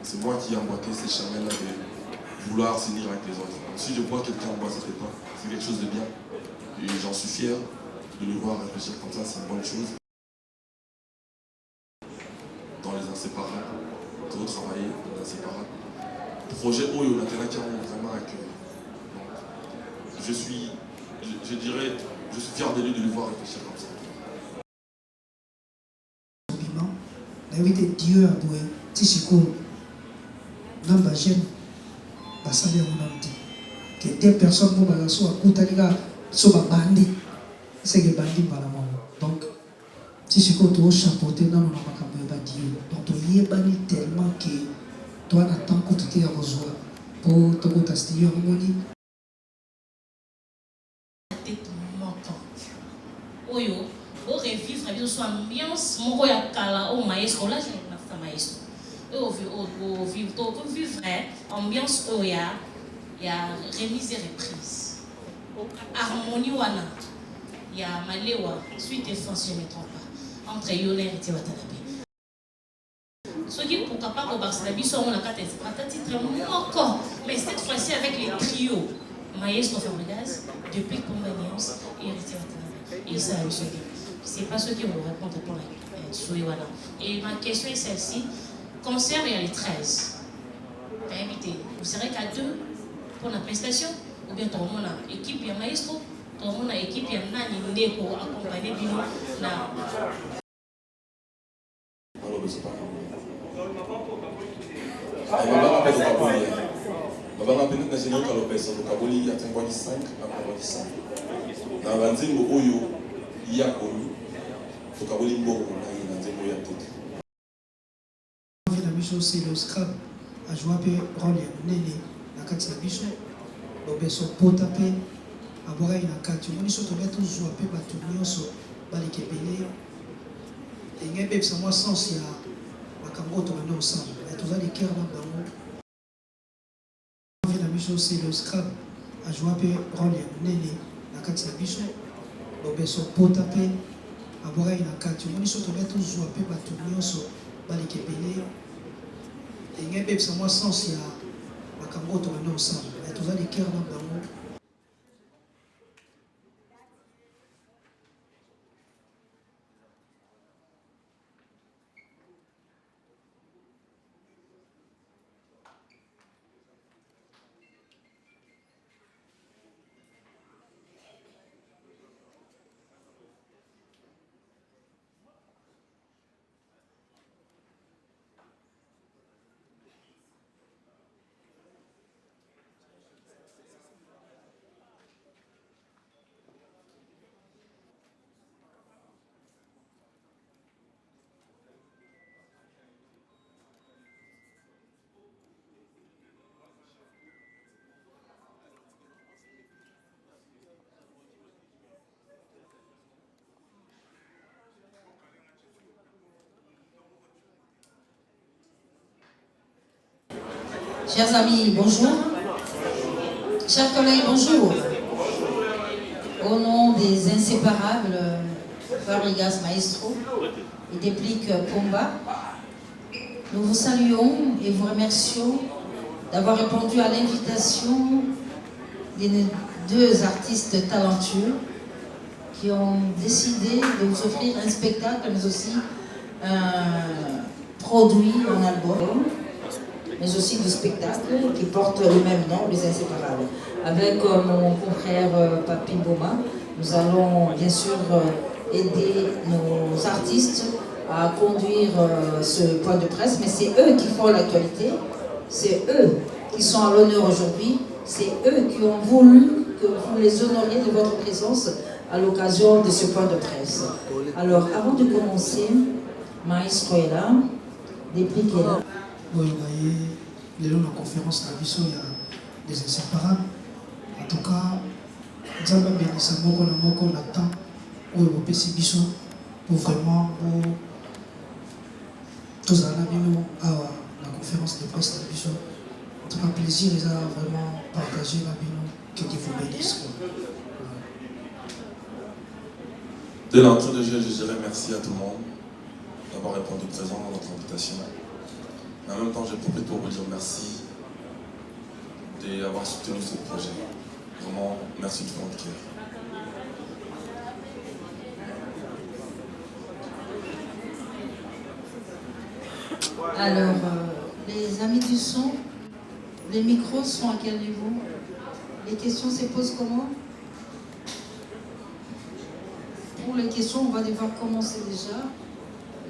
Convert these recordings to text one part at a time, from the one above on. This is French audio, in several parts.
c'est moi qui ai emboîté ces chemins-là de vouloir s'unir avec les autres. Si je vois quelqu'un emboîter cette époque, c'est quelque chose de bien. Et j'en suis fier de le voir réfléchir comme ça, c'est une bonne chose. Dans les inséparables, de travailler dans les inséparables. Projet Oyo, maintenant qui vraiment à cœur. Je suis fier de lui de le voir réfléchir comme ça. Dieu a doué, Tishiko, Namba Jen, Basale Monamti. Que des personnes vont balancer à Koutaniga, Soba Bandi, c'est que Bandi Balamon. Donc, Tishiko, tu as chapeauté dans le Namakambo Dieu. Donc, tu y es banni tellement que toi, n'attends que tu t'es rejoint pour te contester en moni. Oyo, au revivre avec son ambiance, mon roi kala au maestro là, je n'ai pas maestro. Au vivre ambiance où il y a remise et reprise. Harmonie wana, il y a malewa, suite et fin si je ne me trompe pas. Entre Yola et Tiwatanabe. Ce qui pour capable de battre la biche, on a quatre titres encore, mais cette fois-ci avec les trios, maestro Fabregas, depuis Pombanians et Tiwatanabe. Et ça, c'est pas ce qui vont répondre pour la Souiwana. Et ma question est celle-ci. Concert, il y a les 13. T'as invité. Vous serez qu'à 2 pour la prestation? Ou bien tout le monde a équipe et maestro? Tout le monde a équipe et nani pour accompagner Bino na. Alors, c'est pas Baba mpenzi na Seigneur ka lopesa to kaboli ya tengwa di 5 na kwa di 5. Na banzimbo oyo ya komi to kaboli mboko na nzembo ya tete. La mission c'est le scrap a joué peu rôle nene na kati la mission lobeso pota pe abora ina kati moni so to beto jouer peu bato nyonso balikebele et ngebe ça moi sens ya makambo to na ensemble et tout ça les cœurs dans bango. La mission c'est le scrap a joué peu rôle nene na kati la mission lobeso pota pe abora ina kati moni so to beto jouer peu bato nyonso balikebele et ngebe ça moi sens ya makambo to na ensemble et tout ça les cœurs dans bango. Chers amis, bonjour. Chers collègues, bonjour. Au nom des inséparables Fabregas Maestro et des Pliques Pomba, nous vous saluons et vous remercions d'avoir répondu à l'invitation des 2 artistes talentueux qui ont décidé de vous offrir un spectacle, mais aussi un produit, un album, mais aussi de spectacles qui portent le même nom, Les Inséparables. Avec mon confrère Papi Boma, nous allons bien sûr aider nos artistes à conduire ce point de presse, mais c'est eux qui font l'actualité, c'est eux qui sont à l'honneur aujourd'hui, c'est eux qui ont voulu que vous les honoriez de votre présence à l'occasion de ce point de presse. Alors, avant de commencer, Maestro est là, des prix est là. Vous voyez, les longs conférence la vision il y a des inséparables. En tout cas, nous avons bien ça moko na temps où le PC biso pour vraiment pour tous les amis à la conférence de presse la vision. En tout cas, plaisir les a vraiment partagé la vision que Dieu vous bénisse. Dès l'entrée de jeu, je dirais merci à tout le monde d'avoir répondu présent à notre invitation. Mais en même temps, je profite pour vous dire merci d'avoir soutenu ce projet. Vraiment, merci du fond du cœur. Alors, les amis du son, les micros sont à quel niveau? Les questions se posent comment? Pour les questions, on va devoir commencer déjà.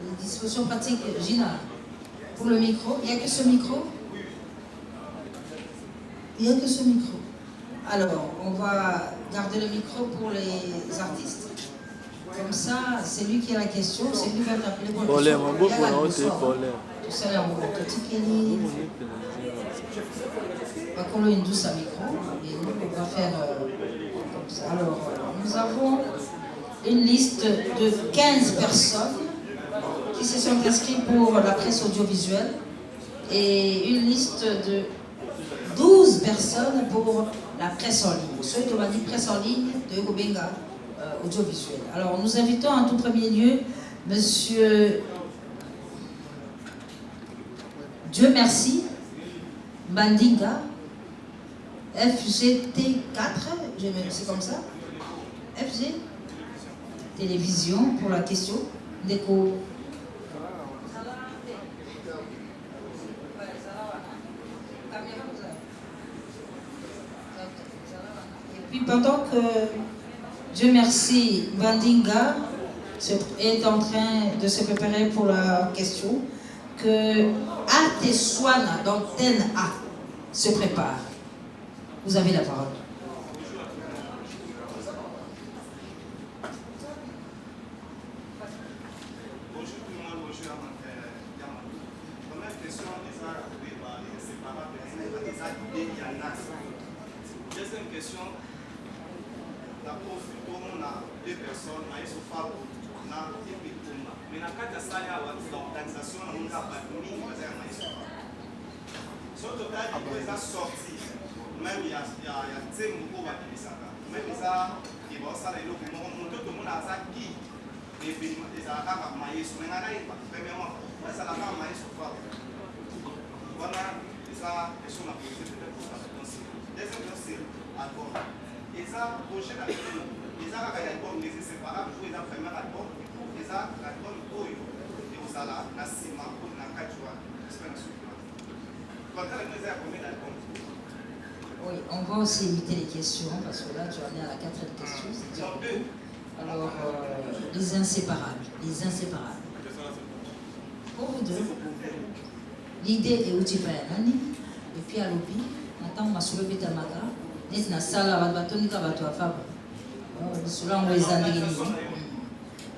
Les dispositions pratiques, Gina. Pour le micro, il n'y a que ce micro? Il n'y a que ce micro. Alors, on va garder le micro pour les artistes. Comme ça, c'est lui qui a la question, c'est lui qui va t'appeler pour la question. Tout ça, là, on va coller une douce à micro et nous, on va faire comme ça. Alors, nous avons une liste de 15 personnes qui se sont inscrites pour la presse audiovisuelle et une liste de 12 personnes pour la presse en ligne. Ceux qui ont dit presse en ligne de Rubenga audiovisuel. Alors, nous invitons en tout premier lieu Monsieur Dieu merci, Bandinga, FGT4, c'est comme ça, FG, télévision pour la question, Déco. Et puis pendant que Dieu merci, Bandinga est en train de se préparer pour la question, que Artesuana d'antenne A se prépare. Vous avez la parole. Bonjour tout le monde, bonjour Yaman. Première question, deuxième question, la pauvre, on a deux personnes, mais ils sont pas mais dans le cas de l'organisation, on a pas de mini, mais il y a sur le total, il y a sorti, même il y a des mots qui sont même il y a des gens qui sont tout le monde a ça qui est venu, ils ont un maïs, mais il y a pas, premièrement, mais ça n'a pas maïs au fond. Voilà, ça, les choses à poser peut-être pour ça. Deuxième question, c'est album. Et ça, prochain album, ils ont un album, mais c'est séparable, ils ont un premier album. Oui, on va aussi éviter les questions parce que là tu en es à la quatrième question, c'est déjà beaucoup. Alors, les inséparables. Pour vous deux, l'idée est où tu vas aller, et puis à l'opi, maintenant on va se lever ta maga, net na sala va batoni ka bato afaba. Cela on les a dégainés.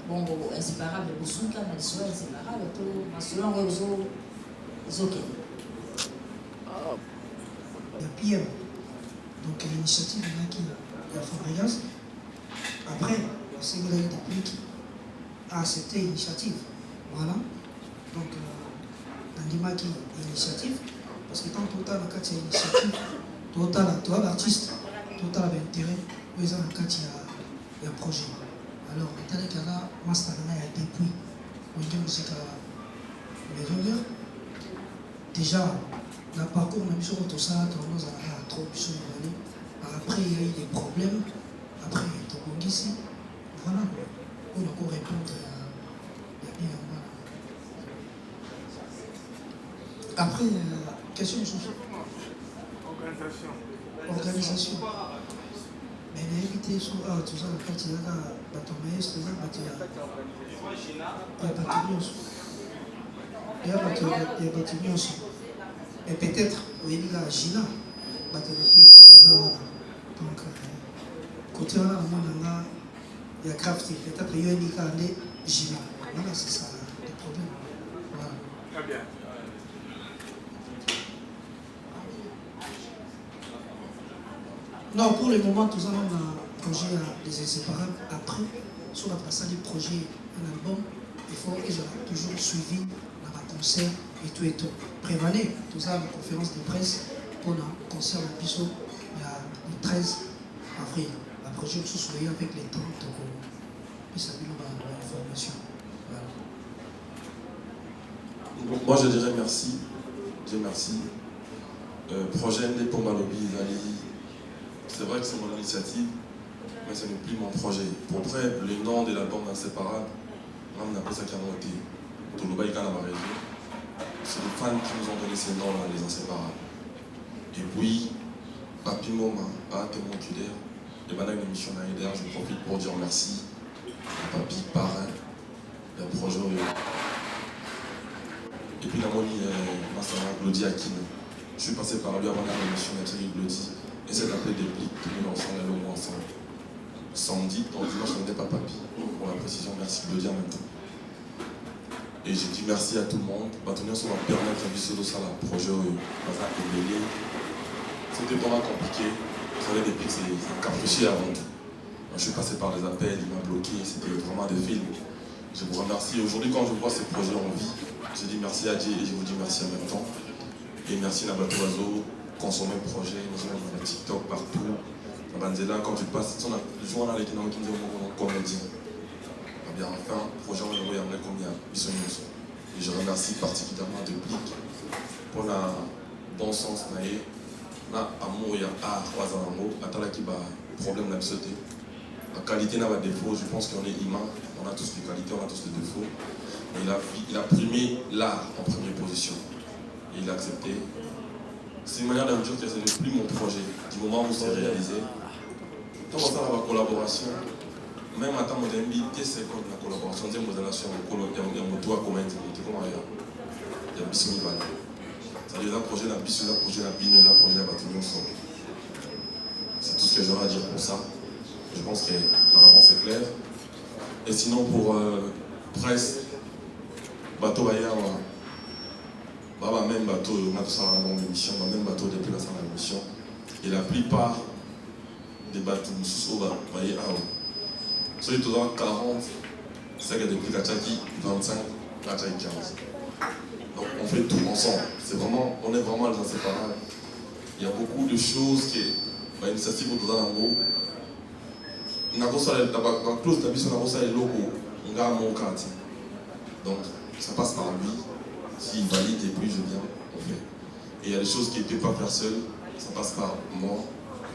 Bon, inséparable, Boussouka, mais cela inséparable, tout, cela on les ok. Il y a Pierre, donc l'initiative il y a Fabregas. Après, c'est qu'il a eu des pays qui a accepté l'initiative. Voilà. Donc, Nandima qui est l'initiative, parce que tant total la carte il y a initiative, total l'artiste, total avait intérêt, mais dans la carte il y a un projet. Alors, étant donné qu'il y a là, Master il y a depuis, on dit musique à les déjà, le parcours, même sur tout ça, on a trop sur l'année. Après, il y a eu des problèmes. Après, il y a ici. Voilà. On a encore répondre à bien. Voilà. Après, question de organisation. Mais il a évité sur tout ça, le fait qu'il y a bateau maïs, il y a bateau aussi. Et peut-être, il y a Gina, bateau de plus donc, côté là, il y a Crafty. Peut-être il y a Gina. Voilà, c'est ça le problème. Voilà. Très bien. Non, pour le moment, tout ça, on a un projet des inséparables. Après, sur la passage du projet, un album, il faut que j'ai toujours suivi dans un concert et tout. Prévenez, tout ça, une conférence de presse pour un concert de Bissot, il y a le 13 avril. La projet aussi soyez avec les temps, donc puis ça nous va l'information. Voilà. Donc, moi, je dirais merci Dieu merci. Projet ND pour Malobi, c'est vrai que c'est mon initiative, mais ce n'est plus mon projet. Pour vrai, le nom de l'album Inséparable, on appelle ça Kamoté. Toloba Ika dans ma région. C'est les fans qui nous ont donné ces noms-là, les Inséparables. Et puis, Papi Moma, à témoin oculaire, et maintenant une émission d'ailleurs, je profite pour dire merci à Papi, parrain, le projet. Et puis, Namoni, Massara, Glody Akin. Je suis passé par lui avant l'émission de Thierry Glody. Et c'est appelé des blics, tout le monde ensemble, allons ensemble. Samedi, donc dimanche, je n'étais pas Papi. Pour la précision, merci Glody en même temps. Et j'ai dit merci à tout le monde. Maintenant, ça va permettre de vivre de ça, le projet, c'était vraiment compliqué. Vous savez, depuis que c'est capricieux avant tout. Moi, je suis passé par les appels, il m'a bloqué, c'était vraiment des films. Je vous remercie. Aujourd'hui, quand je vois ces projets en vie, je dis merci à Dieu et je vous dis merci en même temps. Et merci Nabato Oiseau, consommer le projet, nous sommes dans TikTok partout. Nabanzela, quand tu passes, le jour où on a les gens qui nous ont comédien. Bien, enfin, le projet on a amené comme il y a Bissonioso. Et je remercie particulièrement de Blic pour la bon sens naïe. Na amour ya art wazango atala ki ba problème na bisoté la qualité n'a pas de défaut. Je pense qu'on est humain, on a tous les qualités, on a tous les défauts, mais il a primé l'art en première position et il a accepté. C'est une manière de me dire que ce n'est plus mon projet du moment où c'est réalisé. Quand on parle de la collaboration, même à temps on a invité c'est comme la collaboration, on dit que vous allez sur un moto à commun, comment il y a Bissoni Val. C'est-à-dire un projet, la bise, un projet, la bine, un projet, la bâtiment ensemble. C'est tout ce que j'aurais à dire pour ça. Je pense que la réponse est claire. Et sinon, pour presse, bateau Bayard, même bateau, on a tout ça dans l'émission, même bateau depuis la salle de l'émission. Et la plupart des bateaux, sous Bayard, ceux qui sont 40, c'est que depuis Kachaki, 25, Kachaki 15. Donc on fait tout ensemble. On est vraiment les inséparables. Il y a beaucoup de choses qui l'initiative pour dans l'amour. La clause d'habitude, on a le logo. On a mon quartier. Donc ça passe par lui. S'il valide et puis je viens, on fait. Et il y a des choses qui ne peuvent pas faire seul. Ça passe par moi.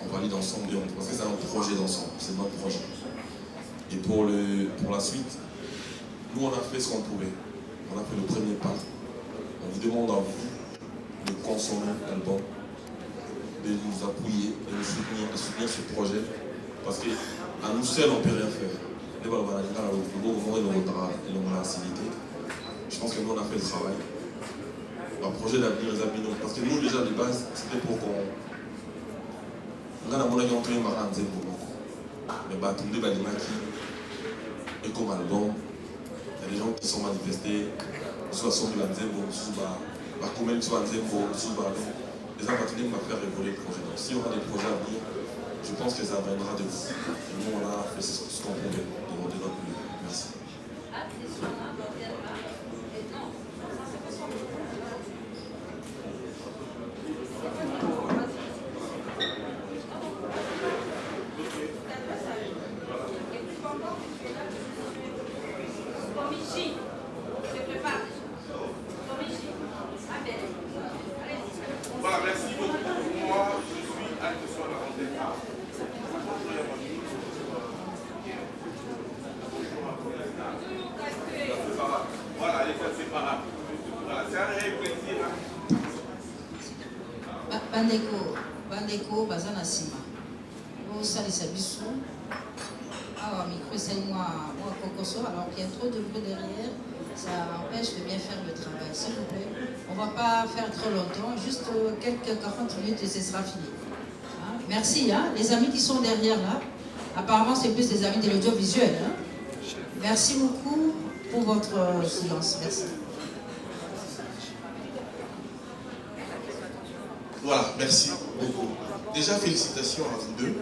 On valide ensemble parce que c'est un projet d'ensemble. C'est notre projet. Et pour la suite, nous on a fait ce qu'on pouvait. On a fait le premier pas. On vous demande à vous de consommer l'album, de nous appuyer, de nous soutenir, de soutenir ce projet, parce qu'à nous seuls, on ne peut rien faire. Je pense que nous, on a fait le travail. Le projet d'avenir, les amis, parce que nous, déjà, de base, c'était pour qu'on... On a mon avis entre les marins, mais et comme album, il y a des gens qui sont manifestés. Soit son de la Nzembo, soit la commune, soit Nzembo, soit les appartenants vont faire évoluer le projet. Donc si on a des projets à venir, je pense que ça viendra de vous. Et nous, on a fait ce qu'on pouvait de notre mieux. Merci. Voilà, merci beaucoup. Moi, je suis acte sur la rentrée. Voilà, les inséparables. Voilà, c'est un réel plaisir. Bandeko, Bazana Sima. Au Salissa Bissou. Ah, micro, c'est moi, Kokoso. Alors qu'il y a trop de bruit derrière, ça empêche de bien faire le travail. S'il vous plaît, on ne va pas faire trop longtemps, juste quelques 40 minutes et ce sera fini. Hein? Merci, hein? Les amis qui sont derrière là. Apparemment, c'est plus des amis de l'audiovisuel. Hein? Merci beaucoup pour votre silence. Merci. Voilà, merci beaucoup. Déjà, félicitations à vous deux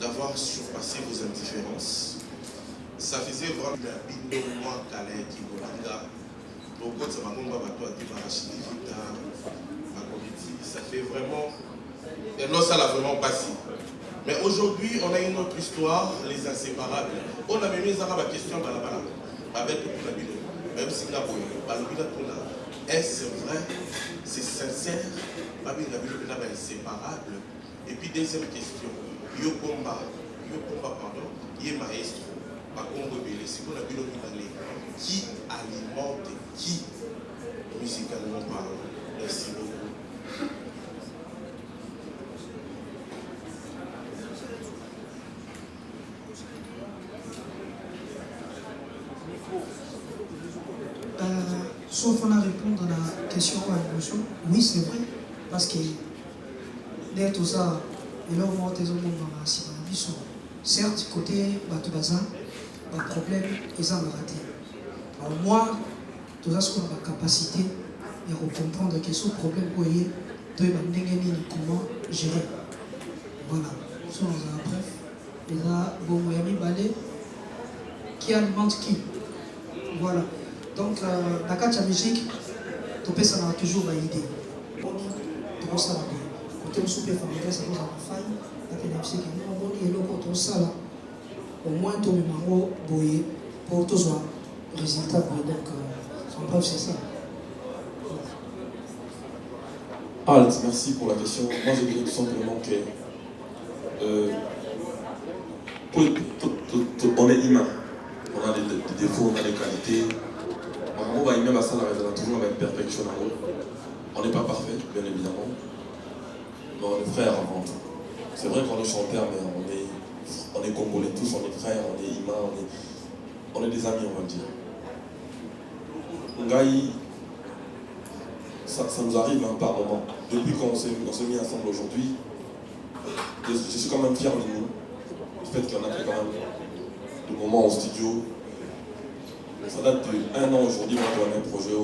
d'avoir surpassé vos indifférences. Ça faisait vraiment ça fait vraiment... Et non, ça l'a vraiment passé. Mais aujourd'hui, on a une autre histoire, les inséparables. On a même mis la question avec le Même si est-ce vrai, c'est sincère, c'est inséparable? Et puis deuxième question, yo combat pardon, il est maestro, qui alimente qui musicalement parlant? Merci beaucoup. Sauf on a répondre à la question à l'émotion, oui c'est vrai, parce que dès tout ça, et là on monte les hommes certes, côté Batubaza, le problème est en raté. Alors moi, tout ça, ce qu'on a la capacité de comprendre que ce problème, comment gérer. Voilà, ça on a bref. Et là, bon, il y a mis balai qui alimente qui. Voilà. Donc, la carte musique, tu peux ça toujours une idée. Tu peux ça la côté où super familial, ça nous a failli. La musique, il y a ça là. Au moins, tu as boyer pour tous les résultats. Donc, en bref, c'est ça. Alt, merci pour la question. Moi, je dirais tout simplement que on est humain. On a des défauts, on a des qualités. On va aimer ça, la toujours avec perfection. On n'est pas parfait, bien évidemment. Mais on est frères avant tout. C'est vrai qu'on est chanteur, mais on est congolais tous, on est frères, on est humains, on est des amis, on va dire. Ngaï, ça nous arrive par moment. Depuis qu'on s'est mis ensemble aujourd'hui, je suis quand même fier de nous. Le fait qu'on a fait quand même le moment au studio. Ça date d'1 an aujourd'hui, on a un projet.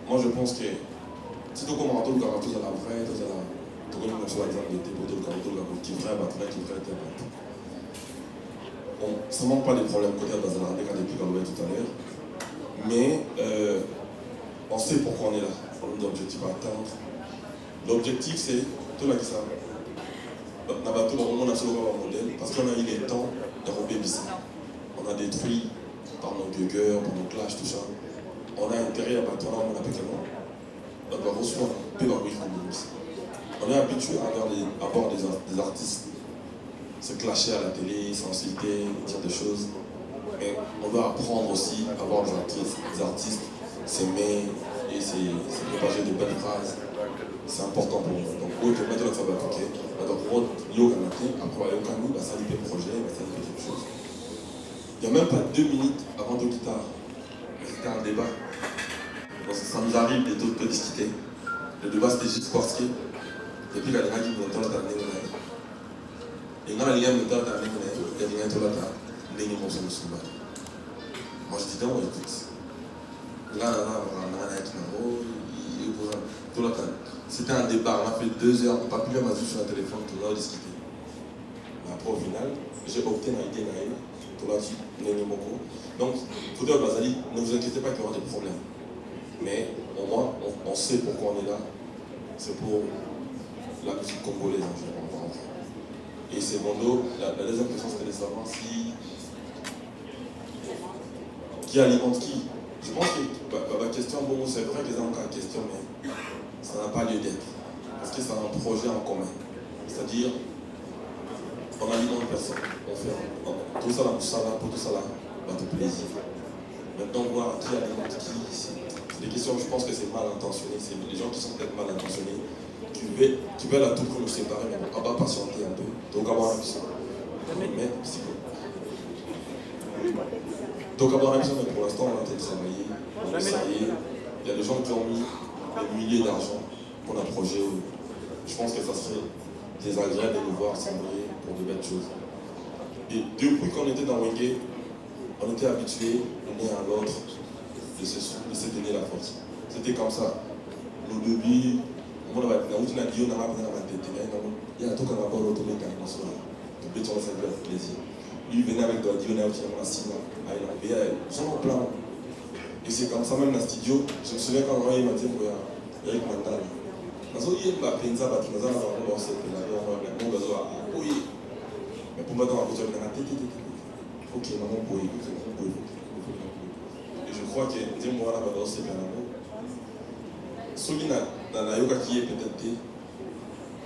Moi je pense que si tu commences à tout le à la vraie, tu connais comme ça l'exemple de tes qui vrai, ça ne manque pas des problèmes côté de Bazar, depuis qu'on l'a tout à l'heure. Mais on sait pourquoi on est là. On a des objectifs à atteindre. L'objectif c'est tout là qui ça. On a battu le modèle parce qu'on a eu le temps de rebébisser. On a détruit par nos gueugueurs, par nos clashs, tout ça. On a intérêt à battre, on a appelé comment? On va recevoir un peu dans on est habitué à voir des artistes se clasher à la télé, s'insulter, dire des choses. Mais on doit apprendre aussi à voir des artistes s'aimer et se propager de belles phrases. C'est important pour nous. Donc, maintenant, ça va appliquer. Donc, après, ça lui fait un projet, ça lui fait quelque chose. Il n'y a même pas 2 minutes avant de guitare. C'était un débat. Donc, ça nous arrive de tout discuter. Le débat, c'était juste parce que, depuis la dernière qui nous entend, et quand il y a un temps, moi je dis non, écoute. C'était un débat, on a fait 2 heures, on n'a pas pu même assurer sur un téléphone, on a discuté. Mais après, au final, j'ai opté dans l'idée donc, ne vous inquiétez pas qu'il y aura des problèmes. Mais au moins, on sait pourquoi on est là. C'est pour la musique congolaise en général. Et c'est mon dos. La deuxième question, c'était de savoir qui alimente qui. Je pense que ma question, bon, c'est vrai qu'ils ont encore une question, mais ça n'a pas lieu d'être. Parce que c'est un projet en commun. C'est-à-dire, on alimente personne. On fait tout ça là, pour tout ça là, va te plaisir. Maintenant, voir qui alimente qui, c'est des questions, je pense que c'est mal intentionné. C'est les gens qui sont peut-être mal intentionnés, qui veulent à tout prix nous séparer, mais on va patienter un peu. Donc, avoir la mission. Mais, donc, avoir la mission, mais pour l'instant, on a été travaillé. Il y a des gens qui ont mis des milliers d'argent pour un projet. Je pense que ça serait désagréable de nous voir s'envoyer pour de belles choses. Et depuis qu'on était dans Wenge, on était habitués, l'un à l'autre, de se donner la force. C'était comme ça. Nos débuts, il y a tout comme rapport au tournée quand on se fait plaisir. Lui venait avec de la Dieu, on plein. Et c'est comme ça même dans le studio. Je me souviens quand il m'a dit, Eric Mandala. Mais pour moi, dans la voiture, il y a un ok, maman, et je crois que Dieu m'a donné aussi bien l'amour. Ceux qui n'ont pas qui est peut-être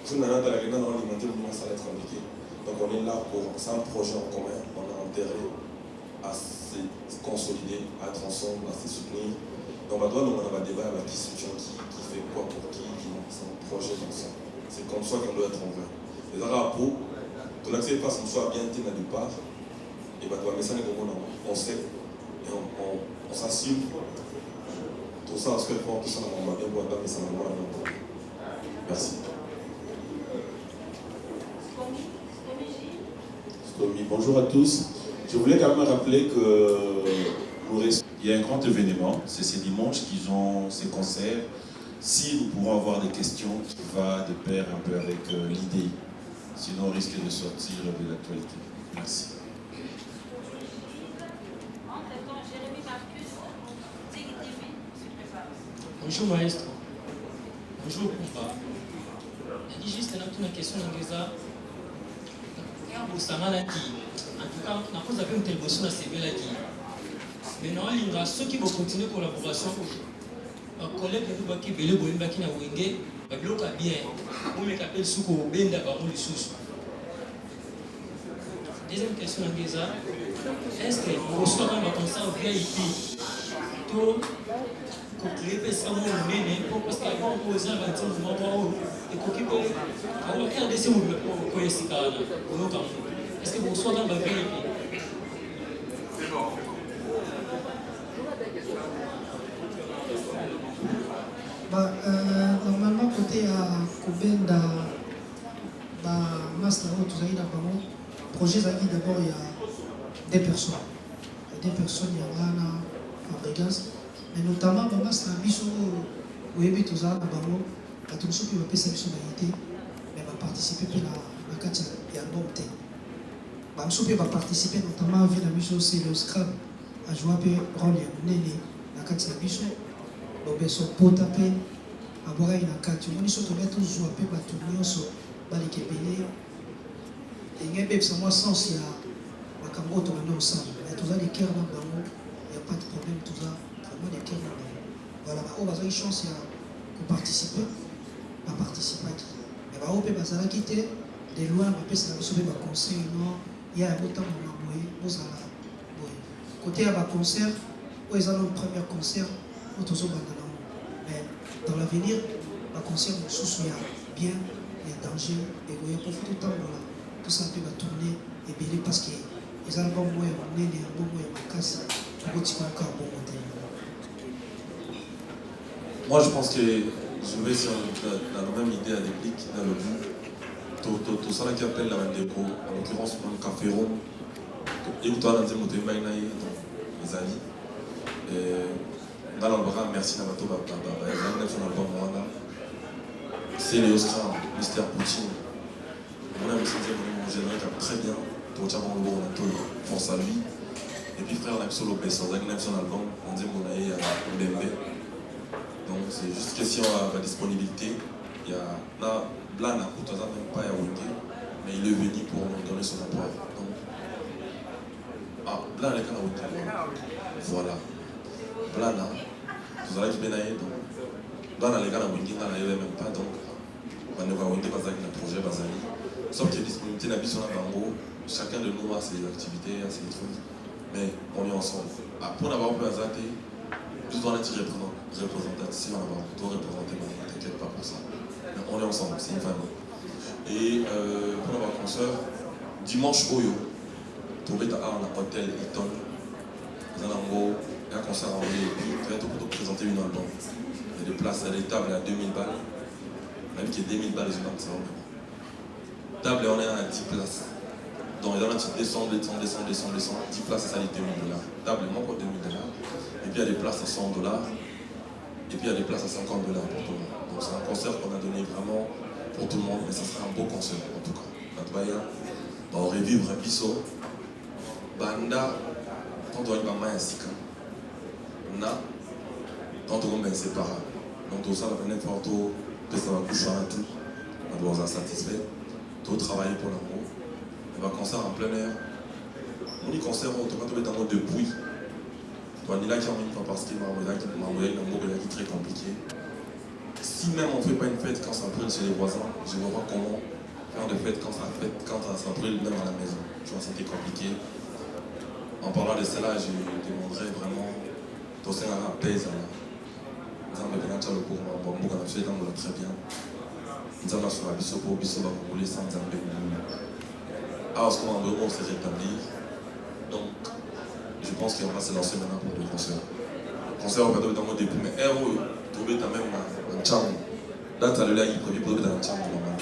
si on a l'alimenter le ça va être compliqué. Donc on est là pour, c'est un projet en commun, on a intérêt à se consolider, à être ensemble, à se soutenir. Donc on a un débat avec qui soutient qui fait quoi pour qui non, c'est un projet d'ensemble. C'est comme ça qu'on doit être en vrai. Les arabes, tout l'accès passe qu'on soit bien tenu à départ, et bah, mais ça on sait, et on s'assume. Tout ça, parce que pour tout ça, on va bien voir, mais ça va voir. Merci. Bonjour à tous. Je voulais quand même rappeler que il y a un grand événement, c'est ce dimanche qu'ils ont ces concerts. Si nous pourrons avoir des questions qui vont de pair un peu avec l'idée, sinon on risque de sortir de l'actualité. Merci. Bonjour maestro. Bonjour Kumba. Je dis juste une question d'Angeza. En tout cas, nous avons une télévision à CBL qui. Maintenant, il y a ceux qui vont continuer la collaboration. Un collègue qui est venu à Wenge, il bloque bien. On met appel sous le Benda par le sous. Deuxième question d'Angeza. Est-ce que vous recevez un concert VIP pour créer des amours parce qu'il y a un posé un bâtiment et qu'on peut avoir RDC pour essayer est-ce que vous recevez un VIP? Normalement, côté à Kobenda, Master, tout ça, projet d'abord, il y a des personnes. Il y a des personnes, il y a Rana, Fabregas, mais notamment, Master, Bisso, Ouébi, tout ça, à tout ce qui va passer sur la mais va participer à la carte, il y a un bon thème. Bamsoupe va participer notamment avec la mission c'est le Scrap à jouer un rôle la carte de mission. Donc, ils sont pour taper à boire une carte. On est sur le mettre jouer un peu à tourner sur les Kébélés. Et il y a même sans moi sens, il y a la Cambo tourner ensemble. Mais tout ça, les cœurs dans le il n'y a pas de problème, tout ça. Vraiment, les cœurs dans le voilà, on va avoir une chance de participer. À participer. Mais on peut passer à quitter de loin, on peut se la conseil. Il y a un autre temps où on a côté à ma concert, où ils ont le premier concert, mais dans l'avenir, le concert il y a bien, il y a danger, et il y a beaucoup de temps, tout ça peut tourner et bien parce que les albums, on est des albums, on casse, on va encore bon côté. Moi, je pense que je vais sur la même idée à déplique dans le but. Tout ça qui appelle la même déco, en l'occurrence, un café rond. Et où tu as dans les amis. Dans l'album, merci Namato Baba. Son album Moana. C'est les Oscars, Mister Poutine. On a aussi dit que j'aimerais très bien. Tout le monde force à lui. Et puis frère, on a solo Besson, on a son album, on dit qu'on a Mbembe. Donc c'est juste question de la disponibilité. Il y a là, Blana, pour tout ça, même pas à Wenge, mais il est venu pour nous donner son apport. Donc, Blana, il est quand même voilà. Blana, vous allez bien aller. Donc, Blana, les gars, à Wenge, il n'y même pas. Donc, on va Wenge, pas avec le projet, Bazali. Sauf que la disponibilité n'a pas sur la bango. Chacun de nous a ses activités, a ses trucs. Mais on est ensemble. Pour n'avoir pas azate, tout doit être représentatif, on doit représenter, ne t'inquiète pas pour ça. Mais on est ensemble, c'est une famille. Et pour avoir un concert, dimanche Oyo, trouvé à un hôtel Hilton, dans un concert en vrai, et puis tu vas tout présenter une album. Il y a des places, il y a des tables à 2000 balles, même qu'il y ait 2000 balles, les gens, c'est vrai. Table, on est à 10 places. Donc, les gens, tu descends, 10 places, ça dit $2000. Table, moins pour $2000. Et puis, il y a des places à $100. Et puis, il y a des places à $50 pour tout le monde. Donc, c'est un concert qu'on a donné vraiment pour tout le monde, mais ça sera un beau concert, en tout cas. On va revivre un biseau. Banda, quand on va aller à Sika. Quand on va séparer. Donc, tout ça, on va venir faire tout, ça va coucher à tout. On va être satisfait. Tout travailler pour l'amour. On va concert en plein air. On dit concert, on va être en mode de bruit. Donc, il a qui en parce qu'il m'a envoyé qui est très compliqué. Si même on ne fait pas une fête quand ça brûle chez les voisins, je ne vois pas comment faire de fête quand ça brûle même à la maison. Tu vois, c'était compliqué. En parlant de cela, je demanderais vraiment Tosin à la paix. Nous avons bien le pour moi, on a fait très bien. Nous avons sur la biseau pour biseau, on voulait sans Zambé. Alors, ce qu'on a besoin, c'est rétablir. Donc, je pense qu'on va se lancer maintenant pour le concert. Le concert, on va donner dans mon début, mais trouver quand même un charme. Là, tu as le là, il prévu pour trouver un charme normalement.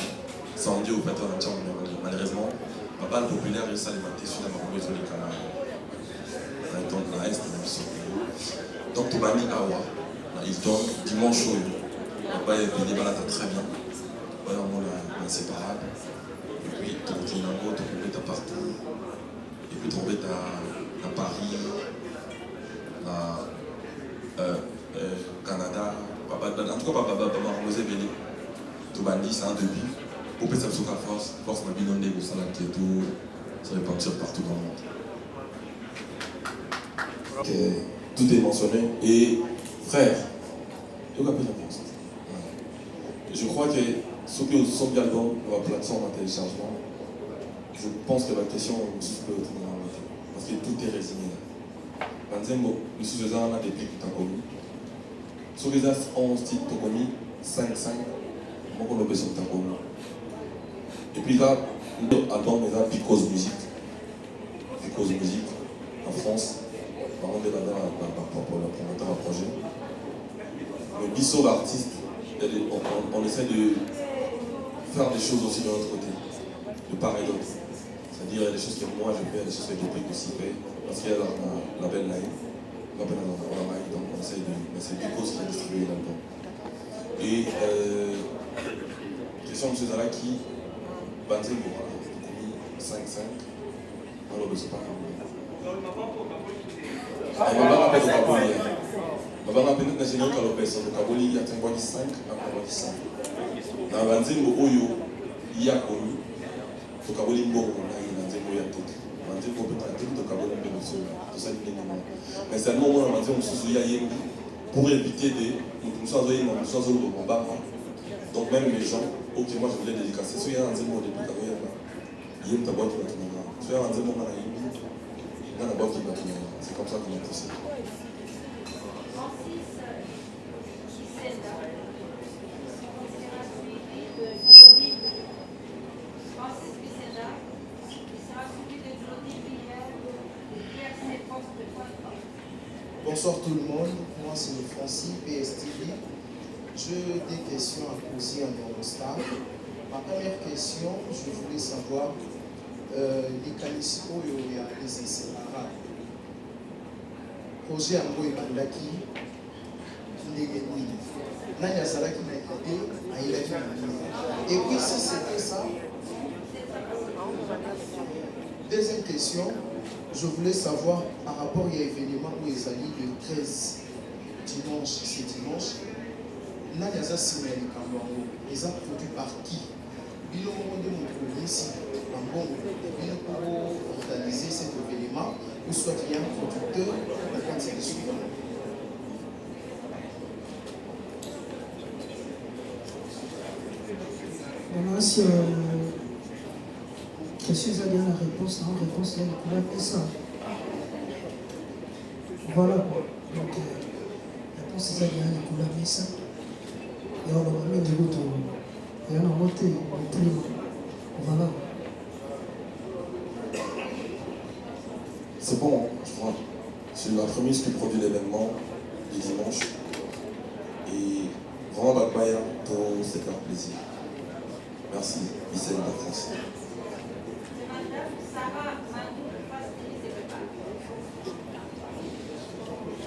Ça, on dit au fait un charme malheureusement. Papa, le populaire, il s'est alimenté sur la marque de l'Écanard. Donc, là, c'est donc, tu m'as mis à voir. Il donne dimanche chaud. Papa est venu là très bien. Voilà, on est inséparable. Et puis, tu retournes en haut, tu trouves partout. Et puis, tu trouves à Paris, Canada. En tout cas, papa m'a venu. Tout bandit, c'est un début. Pour que ça soit la force m'a bien donné pour ça, qui est tout. Ça va partir partout dans le monde. Okay. Tout est mentionné. Et frère, je crois que ceux qui sont bien dans la plateforme en téléchargement, je pense que la question est souffle parce que tout est résumé. Manzembo, nous sommes des pics que tu as connus. Sur les 11 titres que tu as connus, 5, moi on a besoin de tu as. Et puis là, l'album est là, Because Music en France. On est là pour promoteur à projet. Mais Bissot, l'artiste, on essaie de faire des choses aussi de l'autre côté, de part et d'autre. C'est-à-dire, il y a des choses que moi je fais, des choses que Débrick aussi fait, parce qu'il y a la belle live, donc on essaie de. Mais c'est Because qui a distribué l'album. Et question de M. Zala qui, Banzembo, 5, alors je ne sais pas. Baba rappelle au Kaboli. Baba rappelle que j'ai un calopès. Le Kaboli, il y a un bois de 5 à un bois de 5. Dans la Banzembo, il y a connu. Le Kaboli, il y a Banzembo, il y a tout. Banzembo, peut être tout. Le Kaboli, il y a tout. Tout ça, il y a. Mais c'est un moment où Banzembo, il y a Yémi. Pour éviter de. Nous sommes au combat. Donc, même les gens, ok, moi je voulais dédicacer. Si il y a un Banzembo, il y a il y a ta boîte qui va tout le monde. Si il y a un Banzembo, il y a la boîte qui va tout le monde. C'est comme ça qu'on est ici. Bonsoir tout le monde, moi c'est Francis PSTV. J'ai des questions à poser à mon staff. Ma première question, je voulais savoir les qualifications il y a des inséparables. Projet Ango et Bandaki, Naya Zalaki n'a été et puis si c'était ça, deuxième question, je voulais savoir par rapport à l'événement où ils allaient le 13 dimanche, c'est dimanche, Naya Zalaki ils ont produit par qui? Il y a un moment de mon ici, en bon, pour organiser cet événement, ou soit il y a un producteur, la quantité suivante. Voilà, si question ça bien la réponse, la réponse là, on va ça. Voilà, donc la réponse c'est ça bien la couleur mais ça. Et on va mettre du goût et on a monté au plus. Voilà. C'est bon, je crois. C'est la première qui produit l'événement du dimanche. Et vraiment, Bakbaya, pour se faire plaisir. Merci, Issel de la France.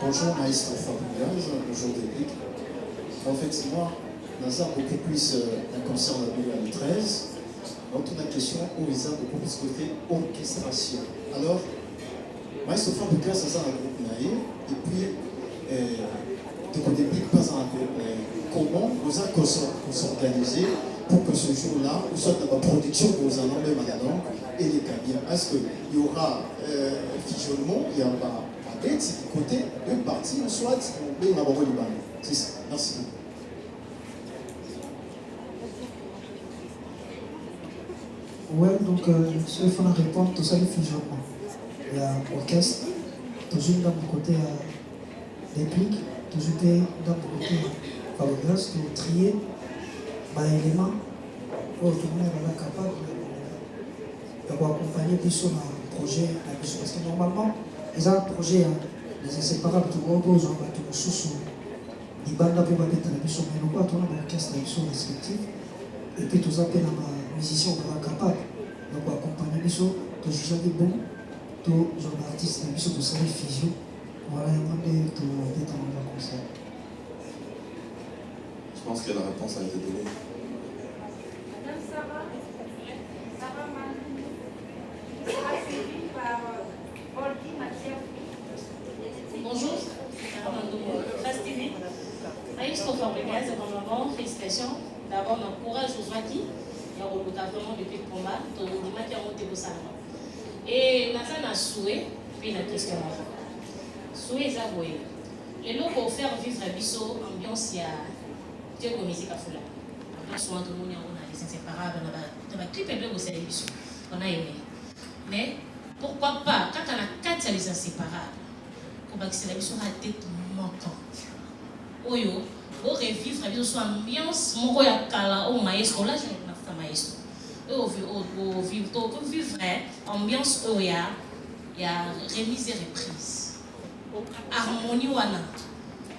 Bonjour, maestro Fabulage, bonjour Débrick. En fait, moi, Nazar beaucoup plus un concert de l'année 13. Donc, on a une question où ils ont beaucoup plus côté orchestration. Alors, maestro Fabulage, c'est ça un groupe naïf. Et puis, de Débrick, pas un groupe naïf. Comment vous avez s'organiser pour que ce jour-là, ou soit dans la production que vous en avez maintenant, et les bien. Est-ce qu'il y aura fisionnement, il y aura et du côté de parti, soit de Maboro Liban. C'est ça. Merci. Ouais, donc ce qu'il faut répondre, tout ça, le fusionnement. Il y a orchestre, toujours dans mon côté réplique, toujours dans mon côté fabrication, tout trier, élément, pour tout le monde est capable d'accompagner plus sur un projet. Parce que normalement, ils ont un projet, les inséparables, tout le monde, ils ont un sous les bandes pour mettre la mission, mais nous, on a un orchestre respectif, et puis tout ça, les musiciens sont capables. Donc, accompagner les choses, tout le monde bon, tout les artistes, les mission, tout ça, les fusions. Voilà, il y a un peu de temps comme ça. Je pense que la réponse a été donnée. Madame Sarah Manu sera suivie par Volki Mathieu. Bonjour, Face TV. Maestro Fabregas, vraiment, félicitations. D'abord, j'encourage Ozwaki. Il y a vraiment depuis le combat. Donc, on dit qu'il y a monté pour ça. Et Nazana souhait, puis la question. Souhait, ça, oui. Et là, pour faire vivre la bisso, ambiance, il y a. Tu es musique à Foula. Souvent, tout le monde on a les inséparables, on a clip et deux télévision. On a aimé. Mais pourquoi pas, quand on a 4 les inséparables, pour que la mission a été manquant. Oyo, pour revivre la mission, ambiance, mon roi a cala au maestro, là je n'ai pas fait maestro. Au vivre ambiance, il y a remise et reprise. Harmonie,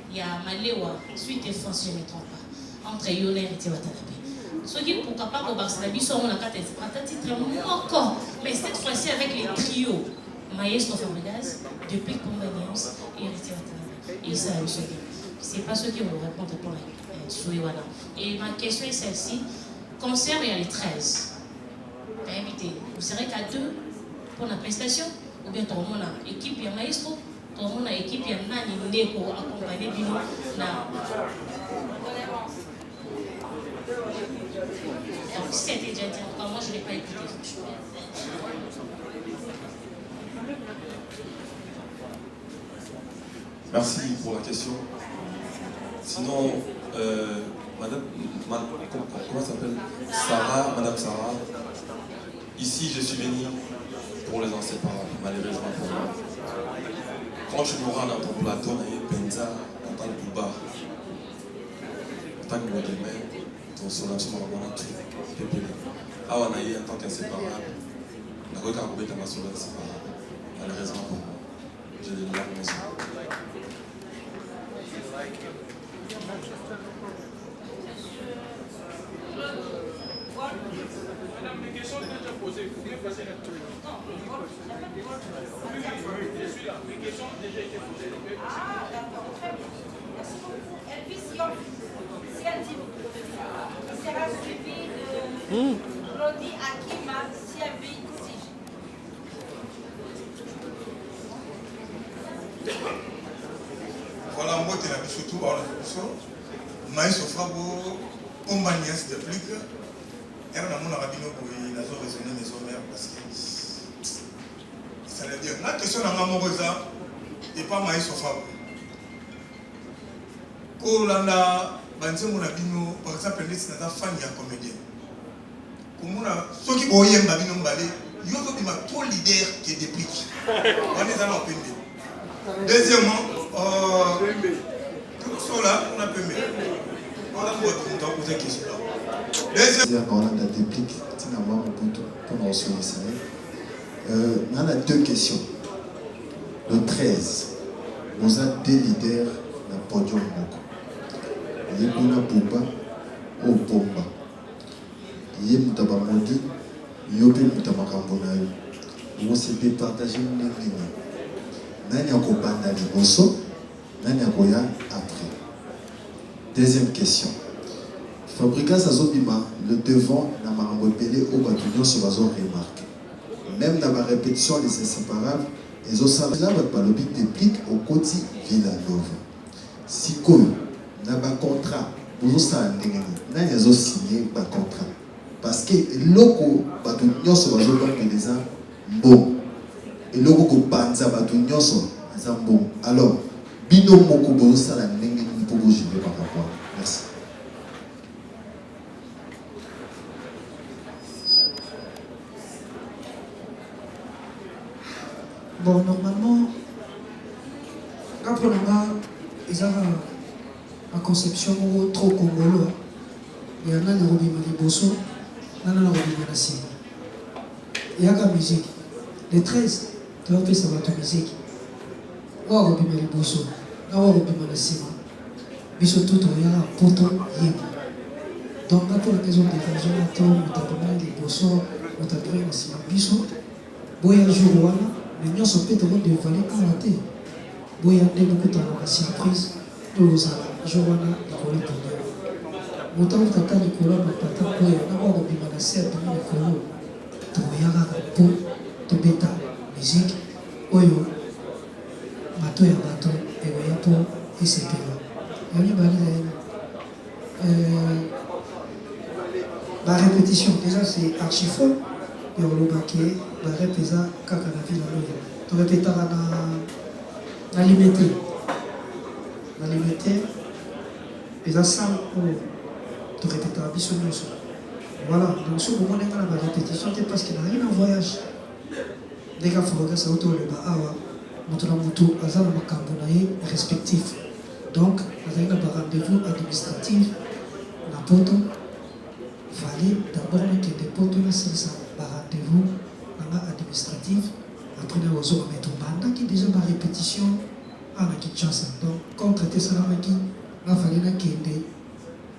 il y a Malewa, suite et France, je ne me trompe pas. Entre Yola et Watanabe. Ce qui pour capable de la mission, on a 4 titres encore. Mais cette fois-ci avec les trios, Maestro Fabregas, depuis Pombanians et Héritier Watanabe. Et ça, c'est pas ceux qui vont répondre pour la Souiwana. Et ma question est celle-ci. Concert, il y a les 13. T'as invité. Vous serez qu'à 2 pour la prestation? Ou bien tout le monde a équipe, il y a Maestro? Tout le monde a équipe, il y a Nani pour accompagner Bino. Donc, si c'était déjà dit, moi je ne l'ai pas écouté. Merci pour la question. Sinon, madame, comment ça s'appelle? Sarah, madame Sarah. Ici, je suis venu pour les inséparables, malheureusement pour moi. Quand je me rends dans ton plateau, il y a Benza, en tant que Bouba, en tant que Modemé, ton soleil, sur mon moment, tout est ah, on a eu en tant qu'inséparables. On a regardé dans ma soleil inséparable. Malheureusement pour moi, j'ai des larmes aux yeux. Madame, mes questions sont déjà posées. Vous pouvez passer la truc. Je suis là. Mes questions ont déjà été posées. Ah, d'accord. Très bien. Merci beaucoup. Elvis Yoff, si elle dit, il sera suivi de Claudie Akima, si elle vit ici. Voilà, moi, tu as surtout par la solution. Maïs au frabo, on m'a nièce de plus que. Et on a mon rabino pour les raisonner les hommes parce que ça veut dire. La question de maman Rosa n'est pas Maïs au frabo. Quand on a mon rabino, par exemple, c'est une fan de comédien. Comme on a ceux qui voient un rabino balé, il y a trop leader qui est déplique. On est dans l'opinion. Deuxièmement, tout cela, on a pu mettre. On a posé une question. On a des dépliques, pour nous recevoir. On a 2 questions. Le 13, nous avons 2 leaders dans le podium. Yekuna Pouba ou Pomba. Yé Moutaba Modi, Yopé Moutaba Kambonayo. Vous s'est partagé une ligne. Nani akobanda liboso, nani akoya après. Deuxième question. Fabregas azobima le devant na marambo pelé au batunon sur bazo remarqué. Même dans ma répétition des inséparables, les osala balobi déplique au côté Villanova. Si comme na ba contrat, vous ça ndengeni, nani azo signé ba contrat. Parce que loko batunon sur bazo pelé ça bon. Et le groupe Banza Batu Nyoso, bon. Alors, Bino Mokobo, ça la nenge pour vous gérer par rapport. Merci. Bon, normalement, quand on a la conception trop congolo, il y en a qui ont des bosso, il y en a qui ont des cinéma. Il y a la musique. Les 13, tu vas faire ça avec la musique. Il y a des bosso, il y a des cinéma. Mais surtout, il y a un poteau yémo. Donc, quand on a des défensions, on a des bosso, on a des cinéma. Biso, boya jour mais nous sommes peut-être de valer à la tête. Il y a beaucoup de surprises. Nous avons Joana Nicolas Pondé. Nous avons Tata Nicolas Pata Boya. Nous avons Bimana Serre de Nicolas. Toyara Po, Tobeta, musique. Oyo, Mato ya Mato, Egoya Po, ICP. Il y a la répétition, déjà c'est archi faux. Il y a le baquet, la répétition, kaka la ville à l'eau. Tu répétes la limité. La limité, et ça, tu répètes la biche. Voilà, donc ce moment là, la répétition, c'est parce qu'il n'y a rien en voyage. Les gars, il faut regarder ça autour de l'Awa. Notre moto, Azan Makambonaye respectif. Donc, il y a un rendez-vous administratif, la poto, fallait d'abord que des potes là, c'est ça. Rendez-vous administratif. Après, nous avons mis un mandat qui est déjà ma répétition à la Kinshasa. Donc, quand on traitait ça, il fallait qu'il y ait des.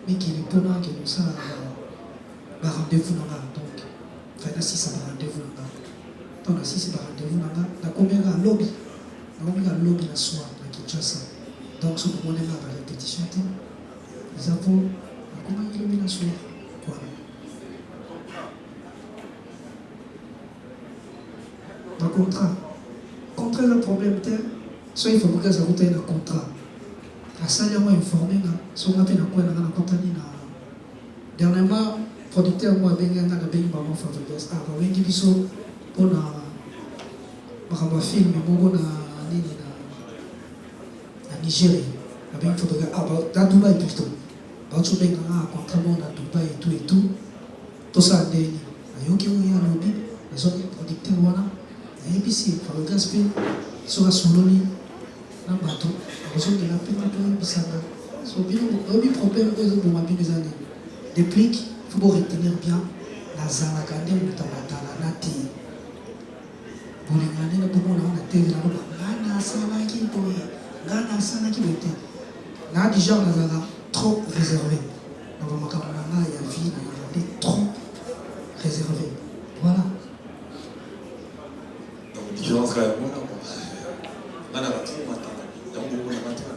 Mais qu'il y ait des points qui nous ça rendez-vous là. Donc, il fallait si ça rendez-vous là. Donc, si c'est rendez-vous là, la combien de lobby. La combien de lobby la soir à Kinshasa. Donc, ce que on est là, la répétition, nous avons la combien de lobby la soir. Voilà. Un contrat. Contrat est un problème tel, soit il faut que ça ait un contrat. À ça, il y a informé, soit on a fait un contrat. Dernièrement, producteur, moi, j'ai un maman favori. Ah, oui, il y a un film, en Nigeria. Il y a un photographe. Ah, dans Dubaï plutôt. Il y a un contrat dans Dubaï et tout. Tout ça, il y a un lobby, les autres producteurs, voilà. ABC, par le gaspé, sur la sololi, dans le bateau, on a la peine de faire ça. Le problème, c'est que vous avez des années. Depuis, il faut retenir bien la zalagade ou la nati. Pour les gagner, le moment où on a été là, on a salaki, on a salaki. Là, déjà, on a trop réservé. On a vie, on a trop réservé. Voilà. Différence quand même. Là, la batterie, on attend. Il y a beaucoup de batterie.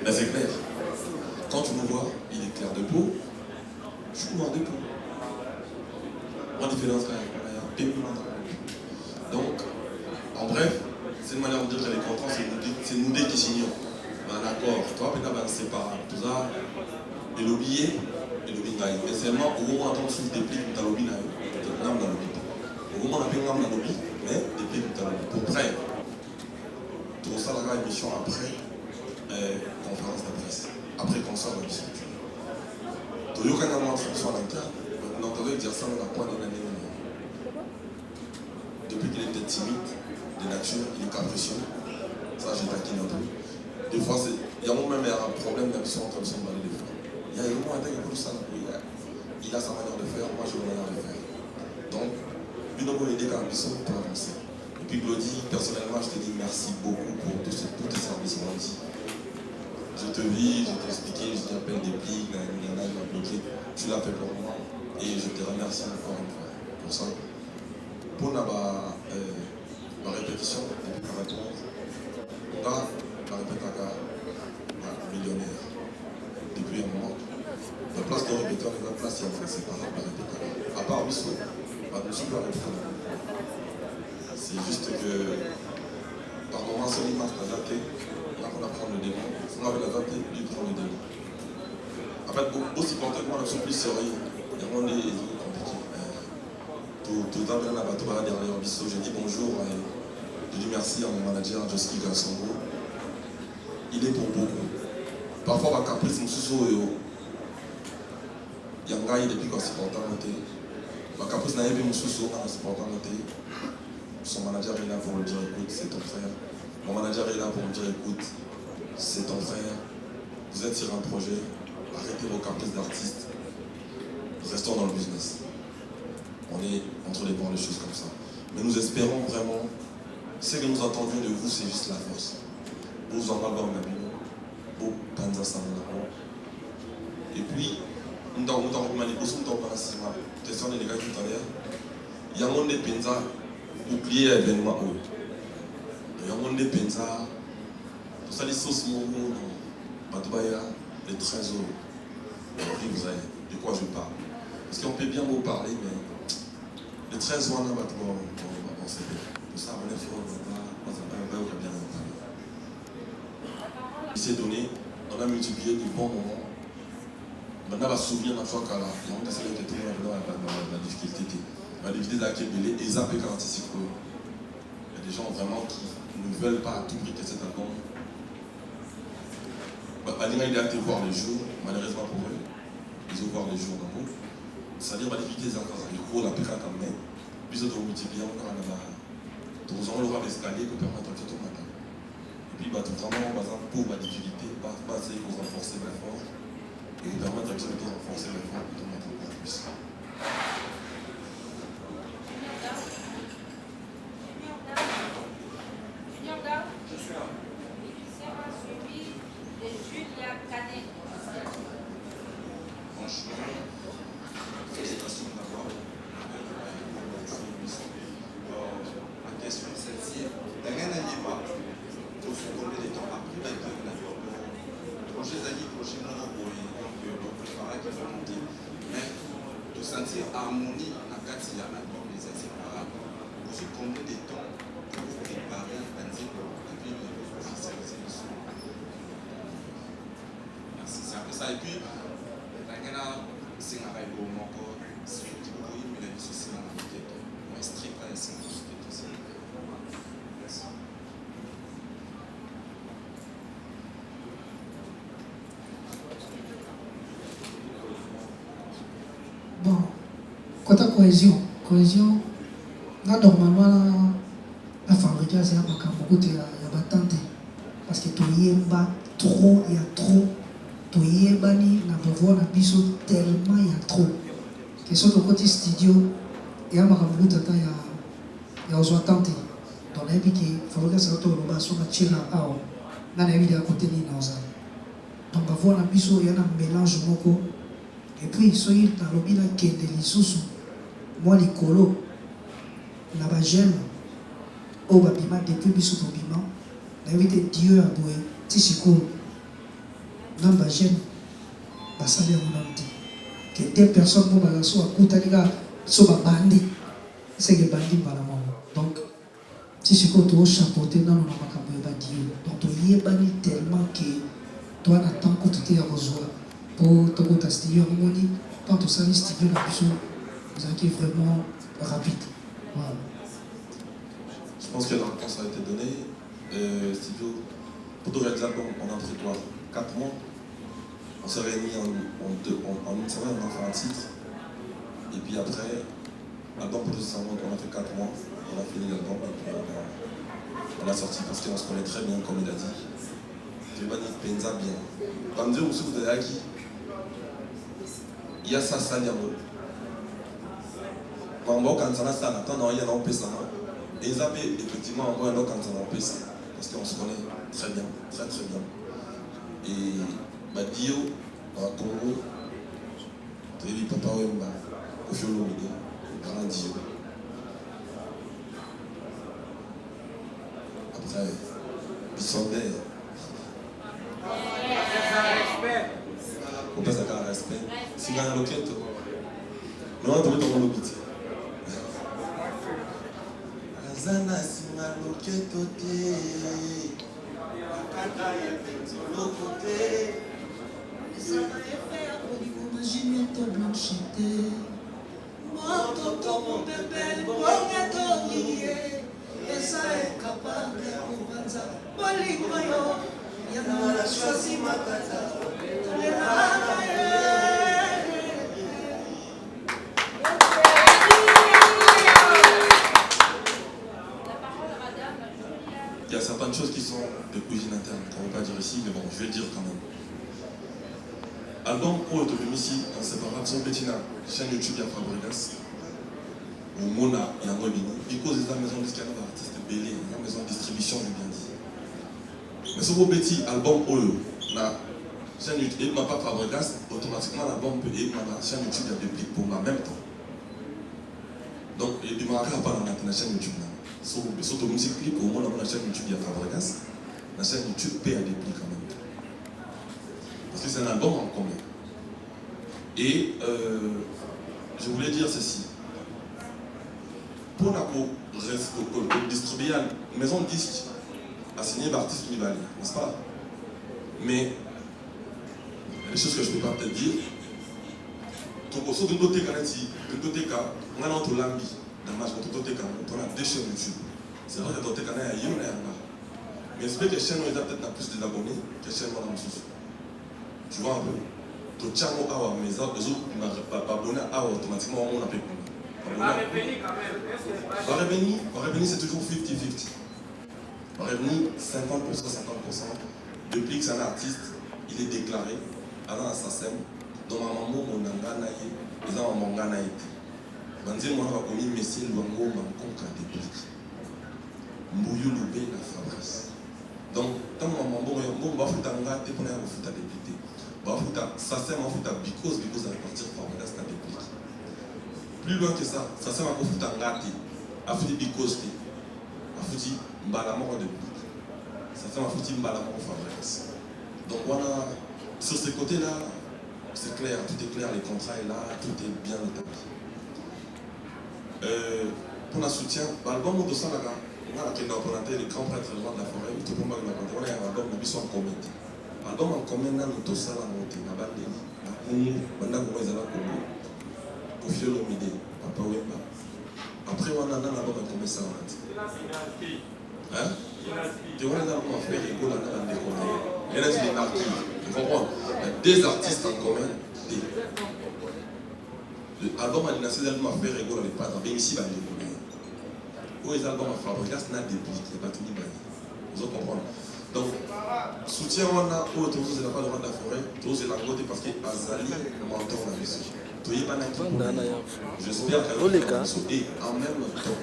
Mais c'est clair. Quand tu me vois, il est clair de peau. Je suis noir de peau. En différence quand même. Il y a un paiement. Donc, en bref, c'est une manière de dire que les contrats, c'est nous deux qui signons. Un accord. Toi, peut-être c'est pas tout ça. Et le billet, et le billet. Mais seulement au moment où on se déplique, tu as le billet. Tu as le billet. Au moment où on a fait un lobby, mais depuis tout à l'heure, pour près, tout ça, la émission après conférence de presse, après concert de l'émission. Tu as eu quand même une instruction à l'interne, on entendait dire ça dans la pointe de l'année. Depuis qu'il était timide, de nature, il est capricieux, ça j'ai taquine un peu. Des fois, il y a même un problème d'ambition entre son mari et les femmes. Il y a un moment où il ça, il a sa manière de faire, moi j'ai ma manière de faire. Donc, une autre idée qu'un ambition pour avancer. Et puis Claudie, personnellement, je te dis merci beaucoup pour tous tes services rendus. Je te vis, je t'ai expliqué, je t'appelle des pics, il m'a bloqué. Tu l'as fait pour moi et je te remercie encore une fois pour ça. Pour ma répétition, depuis 41, on a la répétition millionnaire depuis un moment. La place de répétition, la place, il y a c'est pas la répétition. À part Bissot. C'est juste que par moment, c'est une marque adaptée. Là, on va prendre le démon. On va l'adapter, puis prendre le démon. En fait, aussi complètement, la chose plus sérieuse. Il y a un monde compliqué. Tout le temps, la bateau, derrière Bissot, j'ai dit bonjour. Je dis merci à mon manager, Joski Gassongo. Il est pour beaucoup. Parfois, ma caprice, mon sous Yanga, il est depuis qu'on s'est porté en côté. Ma caprice n'a pas mon sous on s'est porté en côté. Son manager est là pour me dire écoute, c'est ton frère. Mon manager est là pour me dire écoute, c'est ton frère. Vous êtes sur un projet, arrêtez vos caprices d'artistes. Restons dans le business. On est entre les bords, les choses comme ça. Mais nous espérons vraiment, ce que nous entendons de vous, c'est juste la force. Vous en parlez dans la Bible, vous pensez ça maintenant. Et puis, nous avons question des gars tout à l'heure. Il y a un monde de pensa, oublier l'événement. Il y a un monde de pensa, tout ça, les sauces momo, les trésors. Et vous savez de quoi je parle. Parce qu'on peut bien vous parler, mais les trésors, on a maintenant, on sait bien. Pour ça, on est fort, on va bien en parler. Il s'est donné, on a multiplié de bons moments. Maintenant, on va se souvenir d'un fois qu'il y a un qui était tombé la difficulté. La difficulté de la Kébélé, et ça peut garantir il y a des gens vraiment qui ne veulent pas à tout prix que cet album. Il a été voir les jours, malheureusement pour eux, ils ont voir les jours dans nous. C'est-à-dire que la difficulté, c'est encore le gros, la péca quand même. Puis ils ont multiplié encore là-bas. Donc, nous avons le droit d'escalier pour permettre de faire tout matin. Et puis, vraiment, pour la difficulté, c'est pour renforcer l'effort. Et vous permettre de renforcer l'effort pour tout mettre encore plus. Félicitations d'avoir la question est celle-ci. Dans un année, il faut combien de temps après la projet d'année prochain, on préparer qu'il faut monter. Mais de sentir harmonie dans le cadre de l'album des inséparables, vous avez combien de temps pour vous préparer un diplôme et puis officialiser le son. Merci, c'est un peu ça. Et puis, c'est un rêve au monde, c'est un petit peu mais la vie sociale en enquête. Mais strict à essayer d'enquête aussi. Merci. Bon, côté cohésion, là normalement, la fabrication, c'est beaucoup de tente. Parce que il y a trop. Il y a tellement, il y a trop. Que ce soit côté studio, il y a beaucoup de temps, il y a besoin de tenter. Donc, il faut que ça soit le bas sur la tire à eau. Là, il y a côté de nos âmes. Donc, il y a un mélange beaucoup. Et puis, soyez dans le bilan qui est délicieuse. Moi, les colos, la bagelle, au babima, depuis bisou babima, l'invité Dieu à bouer, Tichiko, non bagelle, basali à mon amti. Que des personnes vont à soi, Koutaniga, soba bandi, c'est que bandi par la mort. Donc, Tichiko, tu as chapeauté dans le makambo et Dieu. Donc, tu y es bandi tellement que toi, n'attends que tu t'es à besoin. Pour ta studio harmonie, quand on s'est studio la puissance, vous avez vraiment rapide. Voilà. Je pense que la réponse a été donnée. Studio, pour tout réaliser l'album, on a pris quoi 4 mois. On s'est réunis en une semaine, on a fait un titre. Et puis après, l'album pour tout ça, on a fait 4 mois. On a fini l'album et puis on a sorti parce qu'on se connaît très bien, comme il a dit. Je vais pas dire Penza bien. Comme Dieu, vous souffrez de qui il y a ça, ça, il y a mot. Quand on va ça, ça, attends, il y a un peu ça. Et ils avaient effectivement encore un autre quand on a un peu ça. Parce qu'on se connaît très bien, très très bien. Et Dio, dans le Congo, tu as vu Papa Wemba, au Fiolomide, au grand Dio. Après, ils sont des. On passe à un respect. Si vous avez un loquette, nous allons trouver ton loquette. Azana si ma loquette ôté, Akata yé sur l'autre côté. Ça va faire pour imaginer ton blanchité. Mon tonton, mon bébé, mon gâteau lié. Et ça est capable. makasa bolingo yo yana choisi makasa Il y a certaines choses qui sont de cuisine interne, qu'on ne va pas dire ici, mais bon, je vais le dire quand même. Album Pro est devenu ici, inséparable, son petit chaîne YouTube, il y a Fabrigas, ou Mona, il y a Mobini, because c'est la maison de scanner d'artistes Bélé, la maison de distribution, j'ai bien dit. Mais ce beau petit album Pro, la chaîne YouTube, et ma pas Fabrigas, automatiquement l'album peut aider ma chaîne YouTube, il y a des clips pour moi en même temps. Donc, il y a du marquage pas dans la chaîne YouTube. Surtout musique clip, au moins dans la chaîne YouTube, il y a Fabrigas. La chaîne YouTube paye à des clips quand même. Parce que c'est un album en commun. Et je voulais dire ceci. Pour distribuer une maison de disques assignée par artiste Nibali, n'est-ce pas? Mais il y a des choses que je ne peux pas peut-être dire. Donc, au d'une autre cas, on a notre lambi. Dans ma chaîne, on a 2 chaînes YouTube. C'est vrai que dans tes canaux, il y a un. Mais j'espère que les chaînes ont peut-être plus d'abonnés que les chaînes dans le sous. Tu vois un peu? Tu as un awa, mais les autres pas abonnés à automatiquement on a payé. La revenu c'est toujours 50-50. La revenu 50%. Depuis que c'est un artiste, il est déclaré à l'assassin. Donc ma maman mon anganaï, ils ont mon anganaï. Banzi moi va commis messie luango mankonka déplique. Mbuyu lube na Fabrice. Donc tant maman bon va foutre ngate pour aller foutre dépliqué. Va foutre ça c'est ma foutre because à partir Fabrice na déplique. Plus loin que ça c'est ma foutre ngate. A foutre because qui a foutre mbalama déplique. Ça c'est ma foutre mbalama Fabrice. Donc voilà sur ce côté là c'est clair, tout est clair, les contrats est là, tout est bien établi. Pour le soutien, l'album de Salaga, on a représenté les grands prêtres de la forêt, tout le monde on a un album de Bisson en commun. L'album en commun, on a tout ça la montée, la bande, la Congo, Banda Congo, Congo, Kofi Olomide, Papa Wemba. Après, on a un album en commun, ça on a dit. Hein? Tu vois, on a un frère Ego, on a un déconné. Il y a des marquis, tu comprends? Il y a 2 artistes en commun. L'album a lancé l'album à faire rigolo avec pas dans ici va décoller. Où les albums à Fabrigas n'a dépliqué, pas tout ni vous comprenez. Donc soutien on a où tout c'est la pas de la forêt, tout c'est la côté parce que Azali mentor la musique. Tout y pas j'espère qu'elle va et en même temps.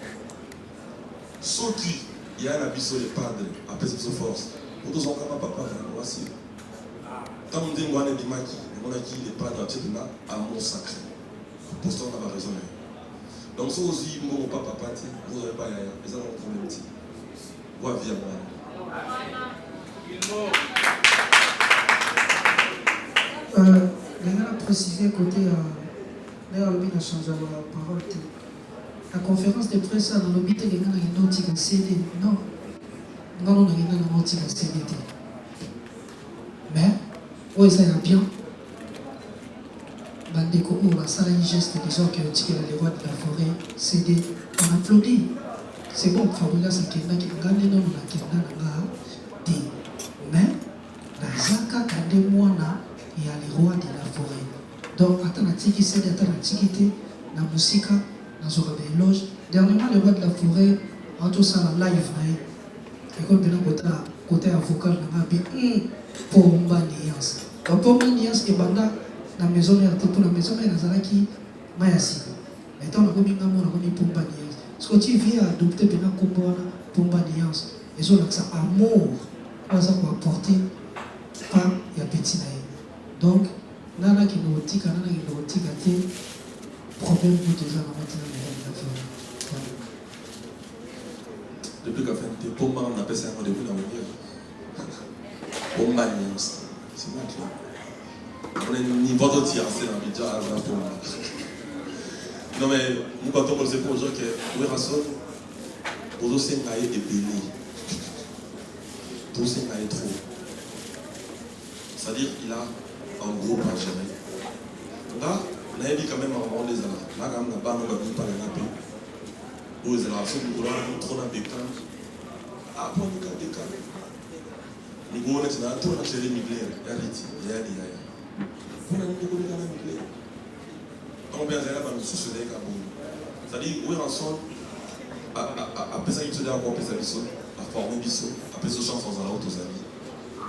Sauf qu'il y a un abisso de padre après cette force. Pour tous on capable papa voici. Tant on dit moi les maki, on a qui les padres à mon sacré. Pour ça, on a raison. Donc, si aussi, mon papa, vous n'avez pas les gens ont problème. Vous avez bien les gars ont précisé côté d'ailleurs le a changé la parole. La conférence de presse dans le but les gars ont une notique à CD. Non, on a une notique à CD. Mais, oui, ça va bien. Bandeko ou la salle geste des gens qui ont tiré les voix de la forêt, CD, on applaudit. C'est bon, Fabrigas c'est quelqu'un qui a gagné, non, on a quelqu'un qui a dit. Mais, la Zaka Kande Mwana, il y a les rois de la forêt. Donc, attends, la tiki CD, attends, la tiki, la musique, la soirée éloge. Dernièrement, les rois de la forêt, en tout ça, la live, et comme bien côté avocat, on a dit, pour Mba Niance. Donc, pour Mba Niance, et Banda, la maison est pour la maison est Nazaraki Mayasi. Maintenant on a commis un mot, on a commis Pomba Niance. Ce que tu viens adopter pendant Komboana Pomba Niance, et on a ça amour, on a ça pour apporter par ya petit naï. Donc nana qui nous tika, nana qui nous tika, problème pour déjà la matinée de la famille. Depuis qu'à faire Pomba, on appelle ça un rendez-vous dans le milieu. Pomba Niance, c'est moi qui on est niveau de tir, c'est un média à la pour moi. Non mais, nous quand on sait pour dire que oui, Rasson, pour nous c'est un et béni. Tout c'est un trop. C'est-à-dire qu'il a un groupe à gérer. Là, on a dit quand même à un moment des années. Là, quand même, on va pas les napper. Où les relations, nous voulons trop dans des temps. Après, on est des cas. Nous avons tout la chérie Miguel, Yaliti, Yali, Yaya. On a beaucoup de gens Miguel. On peut aller à nous soucier des cabous. C'est-à-dire, où est en son, après ça, il se dit encore, après ça, à former Bissot, après ce chance, on a l'autre aux amis.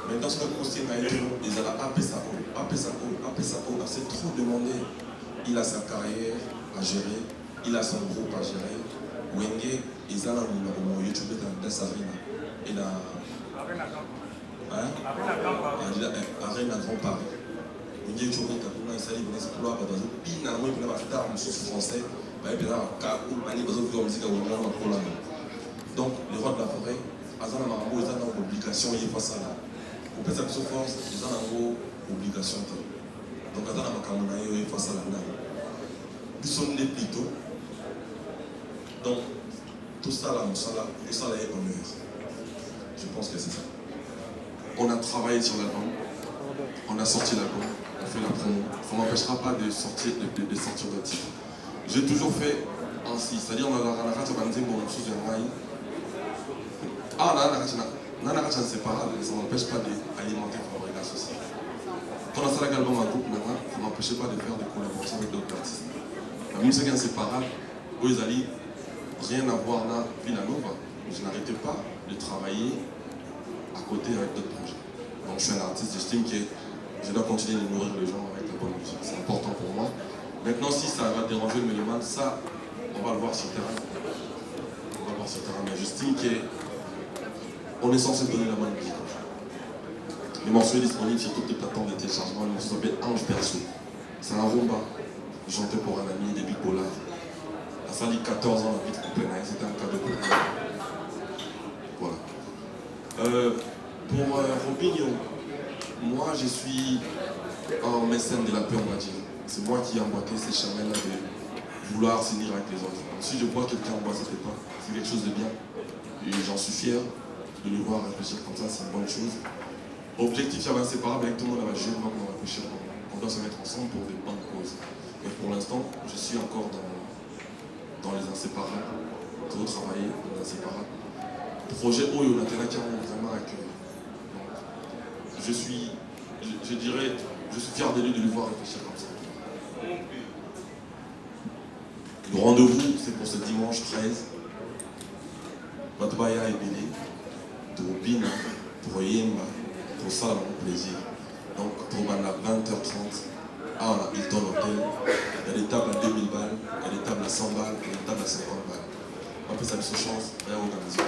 Maintenant, ce que vous postez, ils ont appelé ça, c'est trop demandé. Il a sa carrière à gérer, il a son groupe à gérer. Wenge, ils ont un YouTube dans Sarina. Il a Arena Grand Paris. Wenge, YouTube, il a un salut, il a exploit, il a un star français. Donc, les rois de la forêt, ils ont une obligation, ils font ça là. Pour faire sa force, ils ont une obligation. Donc, ils ont une obligation, ils font ça là. Nous sommes nés plutôt. Donc, tout ça là, tout ça là est honneur. Je pense que c'est ça. On a travaillé sur l'album, on a sorti l'album, on fait la promo. Ça ne m'empêchera pas de sortir le titre. J'ai toujours fait ainsi, c'est-à-dire on a la radio bon chose de maï. Ah, on a la radio séparable, ça ne m'empêche pas d'alimenter Fabrigas aussi. Quand on a fait l'album en groupe, ça ne m'empêchait pas de faire des collaborations avec d'autres artistes. La musique inséparable, où ils allaient rien à voir là, Villanova, je n'arrêtais pas de travailler à côté avec d'autres projets. Donc je suis un artiste, j'estime que je dois continuer de nourrir les gens avec la bonne musique. C'est important pour moi. Maintenant, si ça va déranger le mélomane, ça, on va le voir sur le terrain. On va le voir sur le terrain. Mais j'estime qu'on est censé donner la bonne musique. Le morceau est disponible sur toutes les plateformes de téléchargement. Le morceau s'appelle Ange Perso. C'est un rumba chanté pour un ami, des Big Bola. Ça dit 14 ans, la vie de Copenhague. C'était un cadeau pour moi. Voilà. Pour Robinho, moi je suis un mécène de la paix, on va dire. C'est moi qui ai emboîté ces chemins-là de vouloir s'unir avec les autres. Si je vois quelqu'un emboîter ses pas, c'est quelque chose de bien. Et j'en suis fier de le voir réfléchir comme ça, c'est une bonne chose. Objectif, il y avait inséparable avec tout le monde, avec jeune, on va réfléchir. On doit se mettre ensemble pour des bonnes causes. Et pour l'instant, je suis encore dans les inséparables. Je veux travailler dans les inséparables. Projet Oyo, on a vraiment à cœur. Je suis fier de lui de le voir réfléchir comme ça. Le rendez-vous, c'est pour ce dimanche 13. Batbaya et Bélé, Tobina, pour Yemba, pour ça, mon plaisir. Donc, pour à 20h30, on a Hilton Hotel. Il y a des tables à 2000 balles, il y a des tables à 100 balles, il y a des tables à 50 balles. Après, ça me chance, rien organiser.